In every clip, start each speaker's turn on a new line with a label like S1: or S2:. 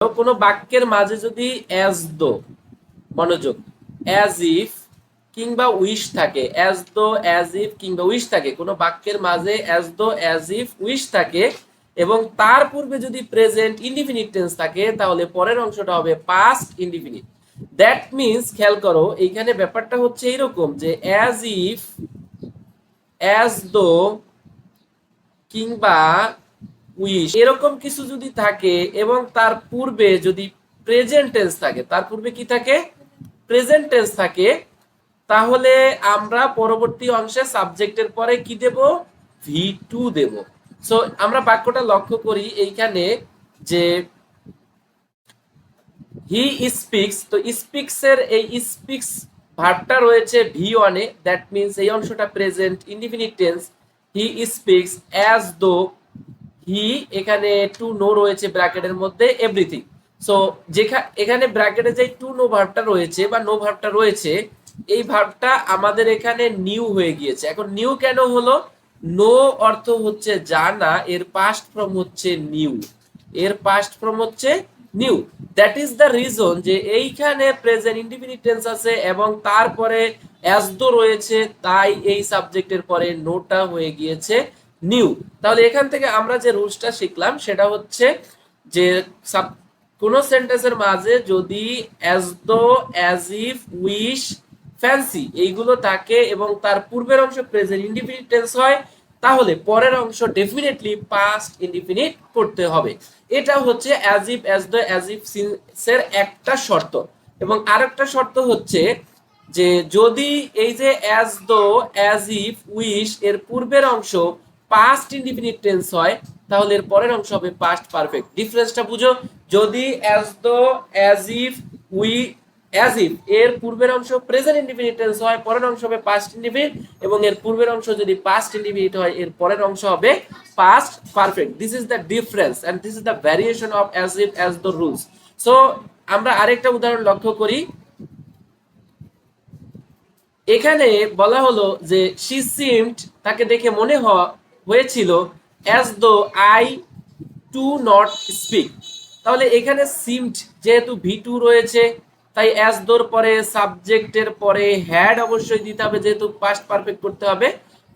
S1: কোনো বাক্যের মাঝে যদি অ্যাজ দো, মনোযোগ, অ্যাজ ইফ কিংবা উইশ থাকে, অ্যাজ দো, অ্যাজ ইফ কিংবা উইশ থাকে, কোনো বাক্যের মাঝে as though, as if, wish থাকে এবং তার পূর্বে যদি প্রেজেন্ট ইনডিফিনিট টেন্স থাকে তাহলে পরের অংশটা হবে পাস্ট ইনডিফিনিট। দ্যাট মিন্স, খেয়াল করো এইখানে ব্যাপারটা হচ্ছে এইরকম যে অ্যাজ ইফ, অ্যাজ দো কিংবা উইশ এরকম কিছু যদি থাকে এবং তার পূর্বে যদি প্রেজেন্ট টেন্স থাকে, তার পূর্বে কি থাকে? প্রেজেন্ট টেন্স থাকে, তাহলে আমরা পরবর্তী অংশে সাবজেক্টের পরে কি দেব? ভি টু দেব। সো আমরা বাক্যটা লক্ষ্য করি এইখানে যে হি স্পিক্স, তো স্পিক্স এর এই স্পিক্স ভার্বটা রয়েছে ভি ওয়ানে, দ্যাট মিন্স এই অংশটা present indefinite tense. He speaks as though, he এখানে টু নো রয়েছে ব্র্যাকেটের মধ্যে, এভরিথিং। সো এখানে ব্র্যাকেটে যে টু নো ভার্বটা রয়েছে বা নো ভার্বটা রয়েছে, এই ভার্বটা আমাদের এখানে নিউ হয়ে গিয়েছে। এখন নিউ কেন হলো? নো অর্থ হচ্ছে জানা, এর পাস্ট ফর্ম হচ্ছে নিউ, এর পাস্ট ফর্ম হচ্ছে new. That is the reason যে এইখানে প্রেজেন্ট ইনডিফিনিট টেন্স আছে এবং তারপরে অ্যাজ দো রয়েছে, তাই এই সাবজেক্টের পরে নোটা হয়ে গিয়েছে নিউ। তাহলে এখান থেকে আমরা যে রুলসটা শিখলাম সেটা হচ্ছে যে কোন সেন্টেন্সের মাঝে যদি as though, as if, wish, fancy এইগুলো থাকে এবং তার পূর্বের অংশ প্রেজেন্ট ইনডিফিনিট টেন্স হয়, তাহলে পরের অংশ ডেফিনেটলি পাস্ট ইনডিফিনিট করতে হবে। এটা হচ্ছে as if, as though, as if সিন্সের একটা শর্ত। এবং আরেকটা শর্ত হচ্ছে যে যদি এই যে as though, as if, wish এর পূর্বের অংশ পাস্ট ইনডিফিনিট টেন্স হয় তাহলে এর পরের অংশ হবে পাস্ট পারফেক্ট। ডিফারেন্সটা বুঝো। যদি as though, as if, as if এর পূর্বের অংশ প্রেজেন্ট ইনডিফিনিট টেন্স হয়, পরের অংশ হবে পাস্ট ইনডিফিনিট, এবং এর পূর্বের অংশ যদি পাস্ট ইনডিফিনিট হয় এর পরের অংশ হবে past perfect. This is the difference and this is the variation of as if, as though rules. So আমরা আরেকটা উদাহরণ লক্ষ্য করি। এখানে বলা হলো যে শি সিমড, তাকে দেখে মনে হয়েছিল, as though I to not speak. তাহলে এখানে সিমড যেহেতু ভি টু রয়েছে, তাই অ্যাজ দোর পরে সাবজেক্টের পরে হ্যাড অবশ্যই দিতে হবে, যেহেতু পাস্ট পারফেক্ট করতে হবে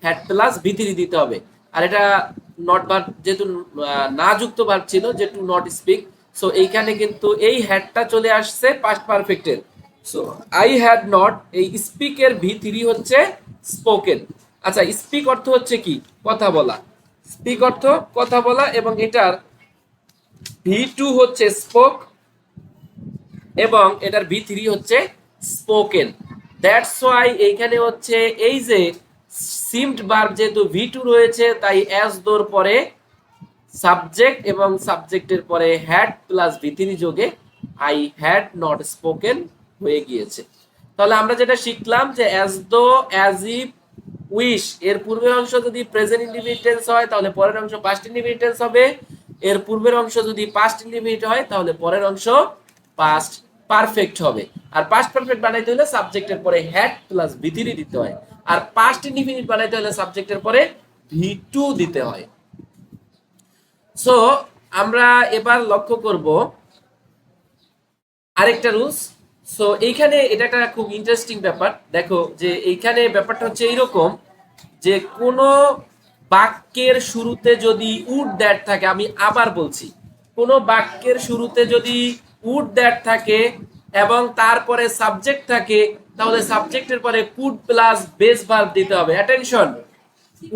S1: হ্যাড প্লাস ভি থ্রি দিতে হবে। আর এটা নট ভার্ব, যেহেতু না যুক্ত ভার্ব ছিল যে টু নট স্পিক, সো এইখানে কিন্তু এই হ্যাডটা চলে আসছে পাস্ট পারফেক্টের। সো আই হ্যাড নট, এই স্পিক এর ভি থ্রি হচ্ছে স্পোকেন। আচ্ছা, স্পিক অর্থ হচ্ছে কি? কথা বলা। স্পিক অর্থ কথা বলা, এবং এটার ভি টু হচ্ছে স্পোক এবং এটার ভি থ্রি হচ্ছে স্পোকেন। দ্যাটস ওয়াই এইখানে হচ্ছে এই যে সিমড ভার্ব যেহেতু ভি টু রয়েছে, তাই অ্যাজ দোর পরে সাবজেক্ট এবং সাবজেক্টের পরে হ্যাড প্লাস ভি থ্রি যোগে আই হ্যাড নট স্পোকেন হয়ে গিয়েছে। তাহলে আমরা যেটা শিখলাম যে as though, as if, wish এর পূর্বের অংশ যদি প্রেজেন্ট ইনডিফিনিট টেন্স হয় তাহলে পরের অংশ পাস্ট ইনডিফিনিট টেন্স হবে, এর পূর্বের অংশ যদি পাস্ট ইনডিফিনিট হয় তাহলে পরের অংশ পাস্ট পারফেক্ট হবে। আর পাস্ট পারফেক্ট বানাইতে হলে সাবজেক্টের পরে হ্যাড প্লাস ভি থ্রি দিতে হয়, আর পাস্ট ইনডিফিনিট বানাইতে হলে সাবজেক্টের পরে ভি টু দিতে হয়। সো আমরা এবার লক্ষ্য করব আরেকটা রুলস। সো এইখানে এটা একটা খুব ইন্টারেস্টিং ব্যাপার। দেখো যে এইখানে ব্যাপারটা হচ্ছে এইরকম যে কোন বাক্যের শুরুতে যদি উড দ্যাট থাকে, আমি আবার বলছি, কোন বাক্যের শুরুতে যদি উড দ্যাট থাকে এবং তারপরে সাবজেক্ট থাকে, তাহলে সাবজেক্টের পরে কুড প্লাস বেস ভার্ব দিতে হবে। Attention,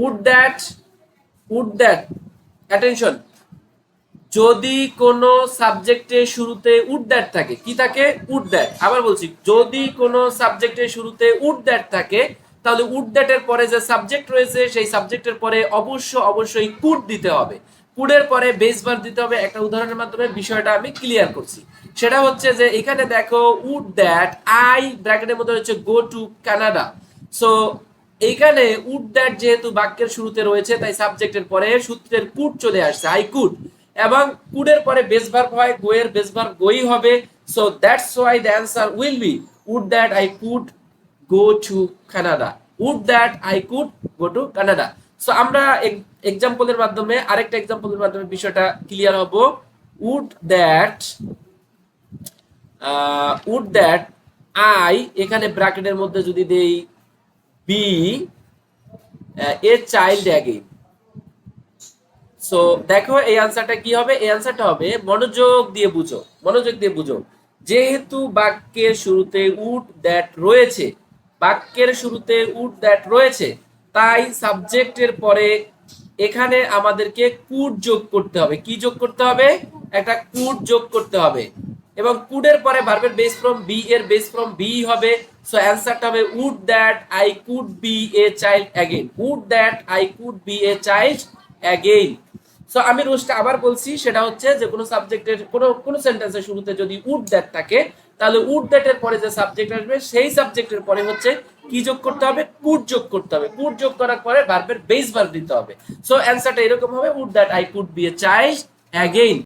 S1: would that, would that, attention. যদি কোনো সাবজেক্টের শুরুতে উড দ্যাট থাকে, কি থাকে? Would that. আবার বলছি, যদি কোনো সাবজেক্টের শুরুতে উড দ্যাট থাকে তাহলে উড দ্যাটের পরে যে সাবজেক্ট রয়েছে সেই সাবজেক্টের পরে অবশ্যই কুড দিতে হবে। কুডের পরে বেস ভার্ব দিতে হবে। একটা উদাহরণের মাধ্যমে বিষয়টা আমি ক্লিয়ার করছি। সেটা হচ্ছে যে এখানে দেখো উড দ্যাট আই ব্র্যাকেটের মধ্যে হচ্ছে গো টু কানাডা। সো এইখানে উড দ্যাট যেহেতু বাক্যের শুরুতে রয়েছে তাই সাবজেক্টের পরে সূত্রের কুড চলে আসছে, আই কুড, এবং কুডের পরে বেস ভার্ব হয়, গো এর বেস ভার্ব গোই হবে। So that's why the answer will be would that I could go to Canada, would that I could go to Canada. So আমরা এক্সাম্পলের মাধ্যমে, আরেকটা এক্সাম্পলের মাধ্যমে বিষয়টা ক্লিয়ার হব। Would that would that I, এখানে ব্র্যাকেটের মধ্যে যদি দেই be a child again. So দেখো এই আনসারটা কি হবে, এই আনসারটা হবে, মনোযোগ দিয়ে বুঝো, মনোযোগ দিয়ে বুঝো, যেহেতু বাক্যের শুরুতে উড দ্যাট রয়েছে, বাক্যের শুরুতে উড দ্যাট রয়েছে, তাই সাবজেক্টের পরে এখানে আমাদেরকে কুড যোগ করতে হবে। কি যোগ করতে হবে? একটা কুড যোগ করতে হবে, এবং কুডের পরে ভার্বের বেস ফ্রম বি, এর বেস ফ্রম বি হবে। সো অ্যান্সারটা হবে would that I could be a child again, would that I could be a child again. So আমি রুলসটা আবার বলছি, সেটা হচ্ছে যে কোনো সাবজেক্টের কোনো সেন্টেন্সের শুরুতে যদি উড দ্যাট থাকে, তাহলে উড দ্যাট এর পরে যে সাবজেক্ট আসবে সেই সাবজেক্টের পরে হচ্ছে কি যোগ করতে হবে? কুড যোগ করতে হবে। কুড যোগ করার পরে ভার্বের বেস ভার্ব দিতে হবে। সো অ্যান্সারটা এরকম হবে, would that I could be a child again.